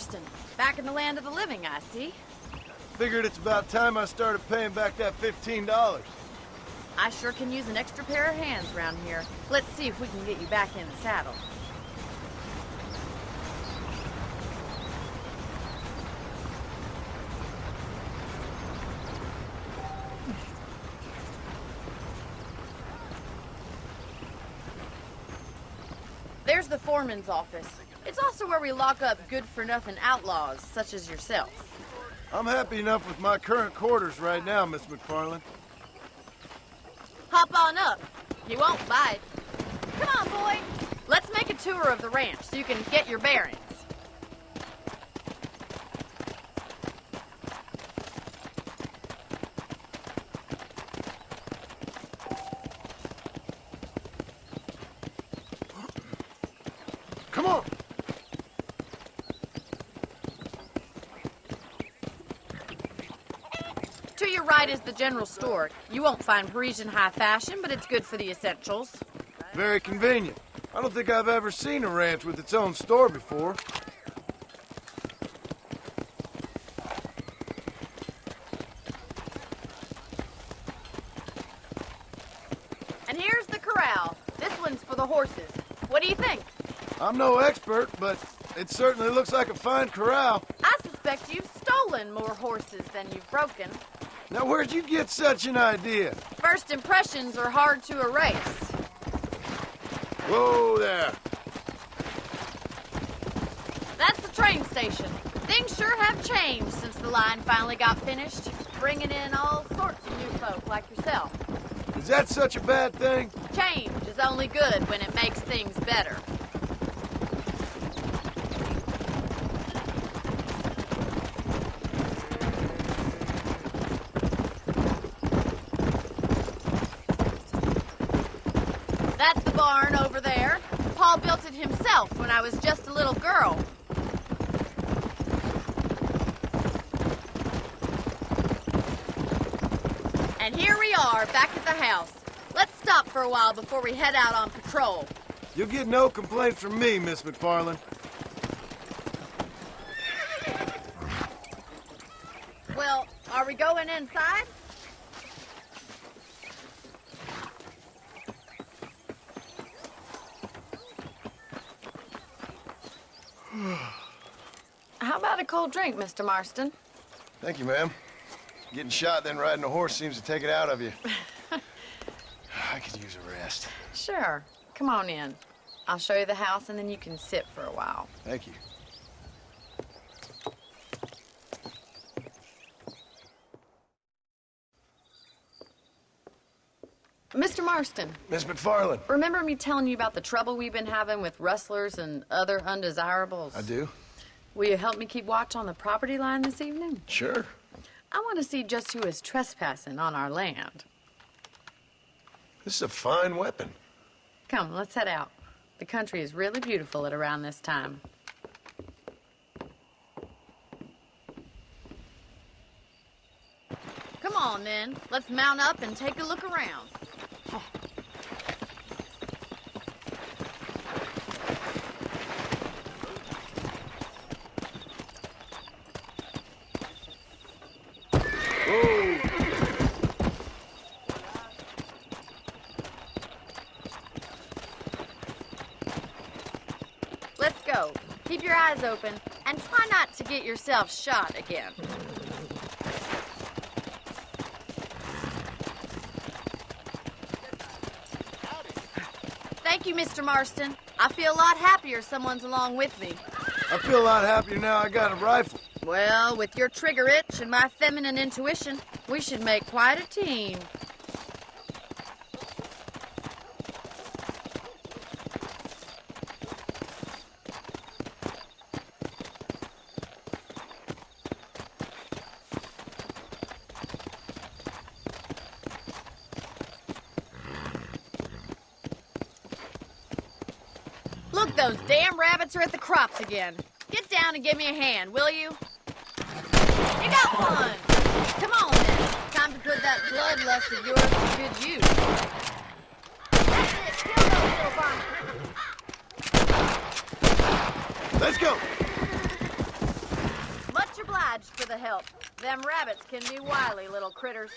Marston. Back in the land of the living, I see. Figured it's about time I started paying back that $15. I sure can use an extra pair of hands around here. Let's see if we can get you back in the saddle. There's the foreman's office. It's also where we lock up good-for-nothing outlaws, such as yourself. I'm happy enough with my current quarters right now, Miss Mcfarlane. Hop on up. You won't bite. Come on, boy. Let's make a tour of the ranch so you can get your bearings. Come on! To your right is the general store. You won't find Parisian high fashion, but it's good for the essentials. Very convenient. I don't think I've ever seen a ranch with its own store before. And here's the corral. This one's for the horses. What do you think? I'm no expert, but it certainly looks like a fine corral. I suspect you've stolen more horses than you've broken. Now, where'd you get such an idea? First impressions are hard to erase. Whoa there. That's the train station. Things sure have changed since the line finally got finished, bringing in all sorts of new folk like yourself. Is that such a bad thing? Change is only good when it makes things better. That's the barn over there. Paul built it himself when I was just a little girl. And here we are, back at the house. Let's stop for a while before we head out on patrol. You'll get no complaints from me, Miss Mcfarlane. Well, are we going inside? How about a cold drink, Mr. Marston? Thank you, ma'am. Getting shot, then riding a horse seems to take it out of you. I could use a rest. Sure. Come on in. I'll show you the house, and then you can sit for a while. Thank you. Mr. Marston. Miss Mcfarlane. Remember me telling you about the trouble we've been having with rustlers and other undesirables? I do. Will you help me keep watch on the property line this evening? Sure. I want to see just who is trespassing on our land. This is a fine weapon. Come, let's head out. The country is really beautiful at around this time. Come on, then. Let's mount up and take a look around. Let's go. Keep your eyes open and try not to get yourself shot again. Thank you, Mr. Marston. I feel a lot happier someone's along with me. I feel a lot happier now I got a rifle. Well, with your trigger itch and my feminine intuition, we should make quite a team. Look, those damn rabbits are at the crops again. Get down and give me a hand, will you? You got one! Come on, then. Time to put that bloodlust of yours to good use. That's it. Kill those little varmints. Let's go. Them rabbits can be wily little critters.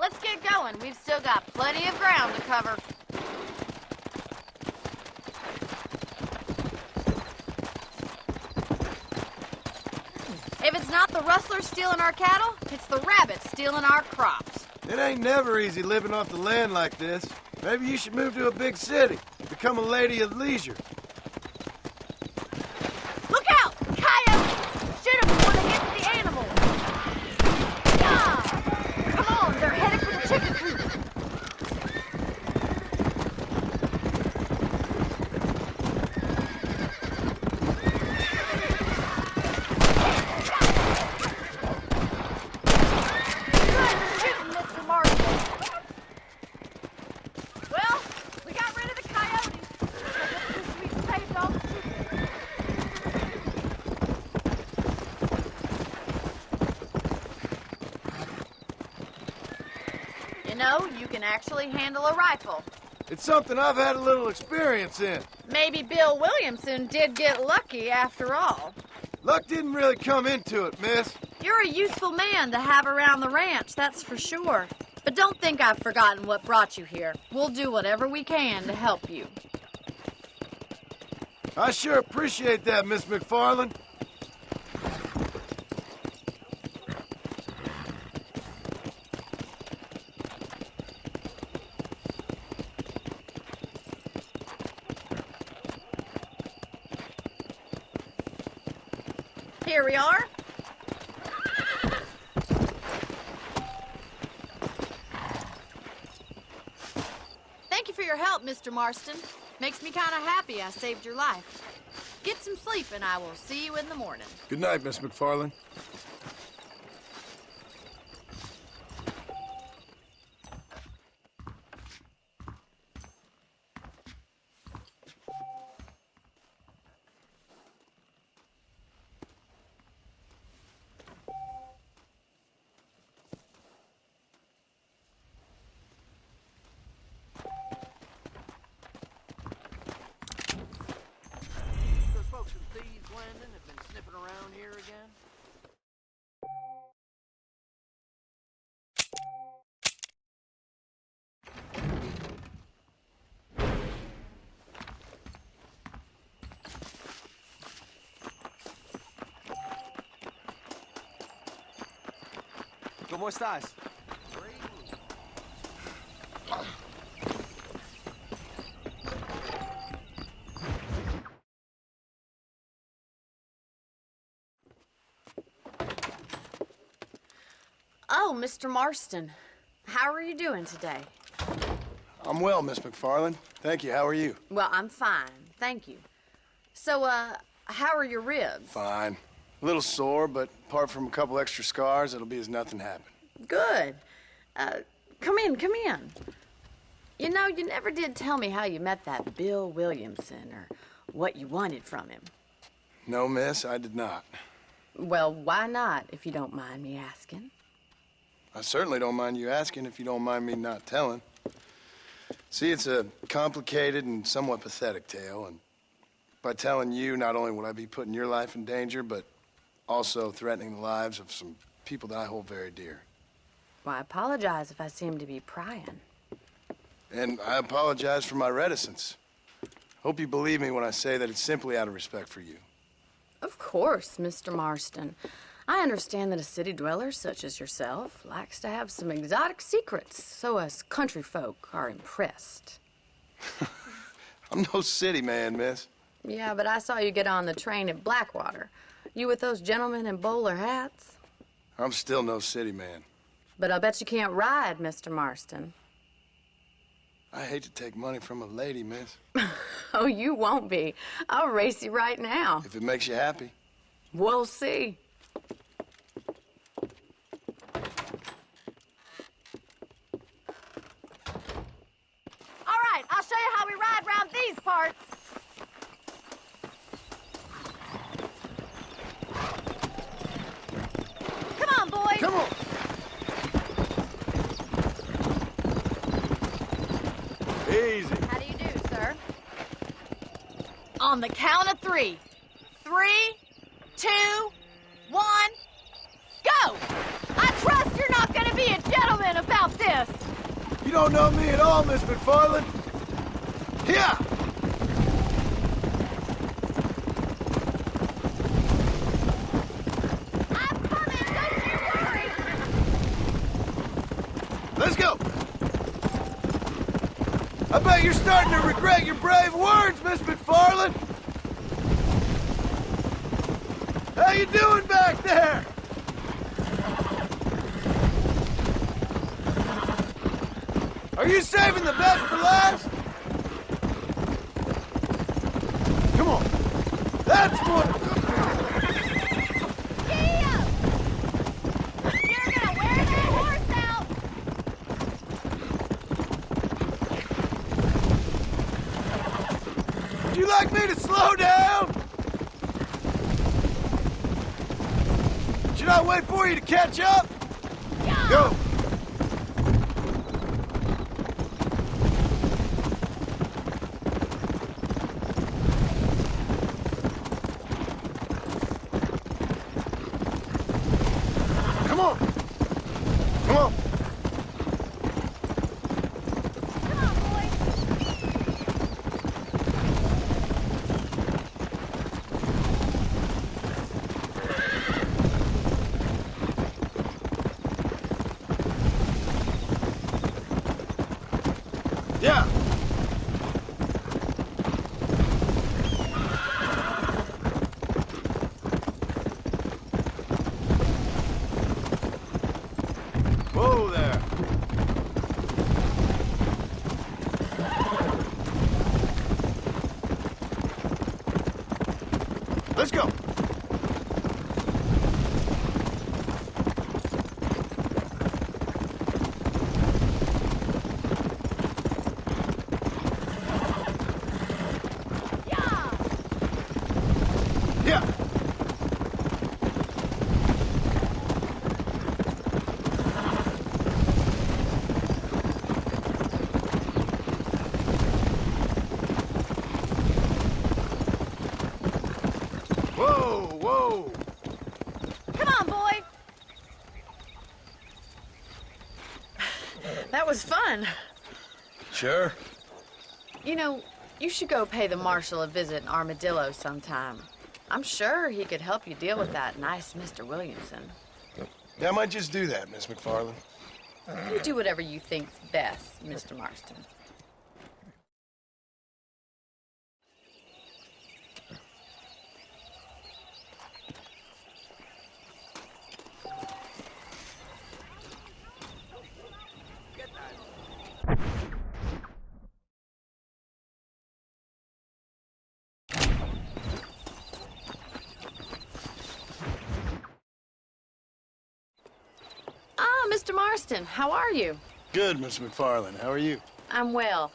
Let's get going. We've still got plenty of ground to cover. If it's not the rustlers stealing our cattle, it's the rabbits stealing our crops. It ain't never easy living off the land like this. Maybe you should move to a big city. Become a lady of leisure. Look out! Coyotes! Shoot them before they get to the animals! Yeah! Come on, they're headed for the chicken coop. Good shooting, Mr. Marston. Well, we got rid of the coyotes. We saved all the chickens. You know, you can actually handle a rifle. It's something I've had a little experience in. Maybe Bill Williamson did get lucky after all. Luck didn't really come into it, miss. You're a useful man to have around the ranch, that's for sure. But don't think I've forgotten what brought you here. We'll do whatever we can to help you. I sure appreciate that, Miss Mcfarlane. Here we are. Thank you for your help, Mr. Marston. Makes me kind of happy I saved your life. Get some sleep and I will see you in the morning. Good night, Miss Mcfarlane. Those folks from Thieves Landing have been sniffing around here again. ¿Cómo estás? Oh, Mr. Marston. How are you doing today? I'm well, Miss Mcfarlane. Thank you. How are you? Well, I'm fine. Thank you. So, how are your ribs? Fine. A little sore, but apart from a couple extra scars, it'll be as nothing happened. Good. Come in, come in. You know, you never did tell me how you met that Bill Williamson or what you wanted from him. No, miss, I did not. Well, why not, if you don't mind me asking? I certainly don't mind you asking if you don't mind me not telling. See, it's a complicated and somewhat pathetic tale, and by telling you, not only would I be putting your life in danger, but also threatening the lives of some people that I hold very dear. Well, I apologize if I seem to be prying. And I apologize for my reticence. Hope you believe me when I say that it's simply out of respect for you. Of course, Mr. Marston. I understand that a city dweller such as yourself likes to have some exotic secrets, so us country folk are impressed. I'm no city man, miss. Yeah, but I saw you get on the train at Blackwater. You with those gentlemen in bowler hats? I'm still no city man. But I'll bet you can't ride, Mr. Marston. I hate to take money from a lady, miss. Oh, you won't be. I'll race you right now. If it makes you happy. We'll see. All right, I'll show you how we ride round these parts. Come on, boys. Come on! Easy. How do you do, sir? On the count of 3. 3, 2, 1, go! I trust you're not gonna be a gentleman about this! You don't know me at all, Miss Mcfarlane. Here! I'm coming, don't you worry! Let's go! I bet you're starting to regret your brave words, Miss Mcfarlane! How you doing back there? Are you saving the best for last? Come on. That's what... Gee up! You're gonna wear that horse out! Would you like me to slow down? Should I wait for you to catch up? Yeah. Go. Come on. Come on. Come on, boy! Yeah. Whoa there. Let's go. Yeah! Yeah. Whoa, whoa. Come on, boy! That was fun. Sure. You know, you should go pay the marshal a visit in Armadillo sometime. I'm sure he could help you deal with that nice Mr. Williamson. Yeah, I might just do that, Miss McFarlane. You do whatever you think's best, Mr. Marston. Ah, Mr. Marston, how are you? Good, Miss McFarlane. How are you? I'm well.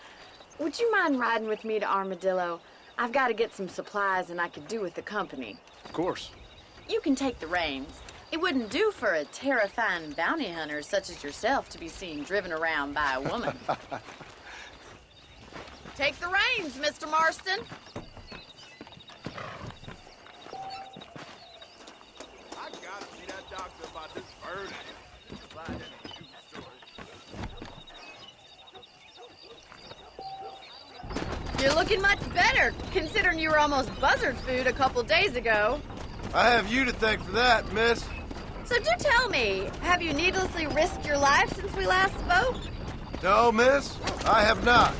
Would you mind riding with me to Armadillo? I've got to get some supplies and I could do with the company. Of course. You can take the reins. It wouldn't do for a terrifying bounty hunter such as yourself to be seen driven around by a woman. Take the reins, Mr. Marston. I gotta see that doctor about this bird. Slide in a true story. You're looking much better, considering you were almost buzzard food a couple days ago. I have you to thank for that, miss. So do tell me, have you needlessly risked your life since we last spoke? No, miss, I have not.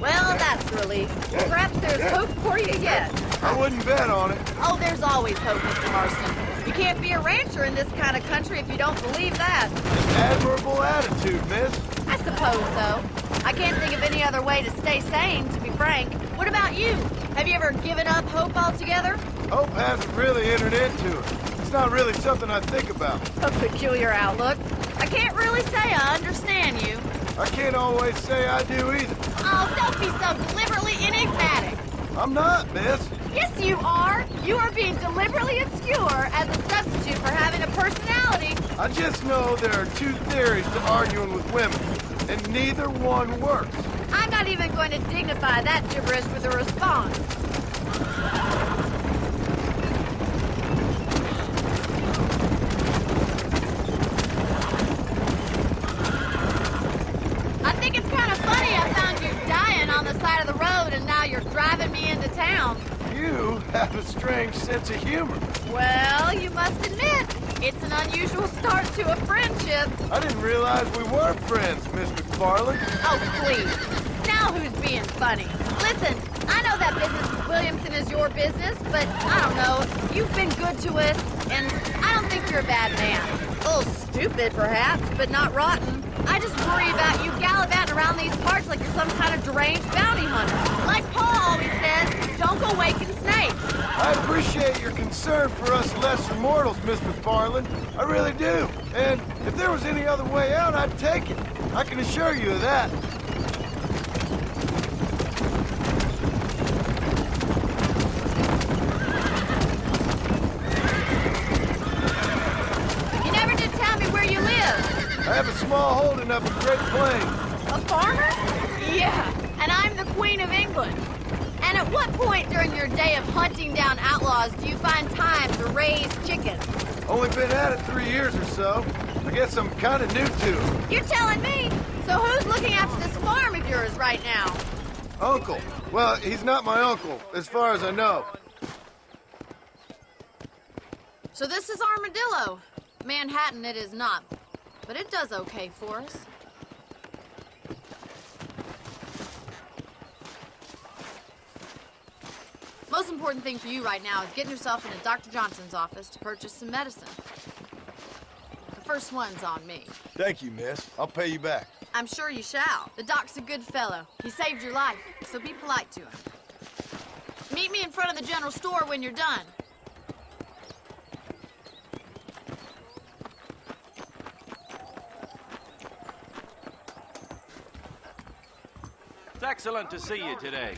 Well, that's a relief. Perhaps there's hope for you yet. I wouldn't bet on it. Oh, there's always hope, Mr. Marston. You can't be a rancher in this kind of country if you don't believe that. Admirable attitude, miss. I suppose so. I can't think of any other way to stay sane, to be frank. What about you? Have you ever given up hope altogether? Hope hasn't really entered into it. It's not really something I think about. A peculiar outlook. I can't really say I understand you. I can't always say I do either. Oh, don't be so deliberately enigmatic. I'm not, miss. Yes, you are. You are being deliberately obscure as a substitute for having a personality. I just know there are two theories to arguing with women, and neither one works. I'm not even going to dignify that gibberish with a response. I think it's kind of funny I found you dying on the side of the road and now you're driving me into town. You have a strange sense of humor. Well, you must admit, it's an unusual start to a friendship. I didn't realize we were friends, Miss Mcfarlane. Oh, please. Now who's being funny? Listen, I know that business with Williamson is your business, but I don't know. You've been good to us, and I don't think you're a bad man. A little stupid, perhaps, but not rotten. I just worry about you gallivanting around these parts like you're some kind of deranged bounty hunter. Like Paul always says, don't go waking snakes. I appreciate your concern for us lesser mortals, Miss Mcfarlane. I really do. And if there was any other way out, I'd take it. I can assure you of that. You never did tell me where you live. I have a small holding up in Great Plains. A farmer? Yeah, and I'm the Queen of England. And at what point during your day of hunting down outlaws do you find time to raise chickens? Only been at it 3 years or so. I guess I'm kind of new to it. You're telling me? So who's looking after this farm of yours right now? Uncle. Well, he's not my uncle, as far as I know. So this is Armadillo. Manhattan it is not, but it does okay for us. Most important thing for you right now is getting yourself into Dr. Johnson's office to purchase some medicine. The first one's on me. Thank you, miss. I'll pay you back. I'm sure you shall. The doc's a good fellow. He saved your life, so be polite to him. Meet me in front of the general store when you're done. It's excellent to see you today.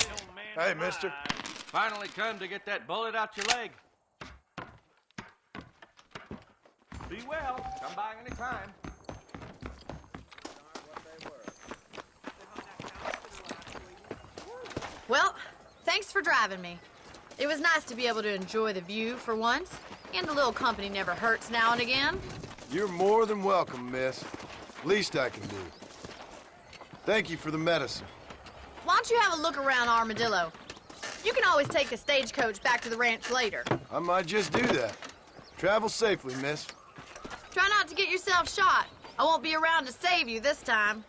Hey, mister. Finally come to get that bullet out your leg. Be well. Come by any time. Well, thanks for driving me. It was nice to be able to enjoy the view for once, and a little company never hurts now and again. You're more than welcome, miss. Least I can do. Thank you for the medicine. Why don't you have a look around Armadillo? You can always take a stagecoach back to the ranch later. I might just do that. Travel safely, miss. Try not to get yourself shot. I won't be around to save you this time.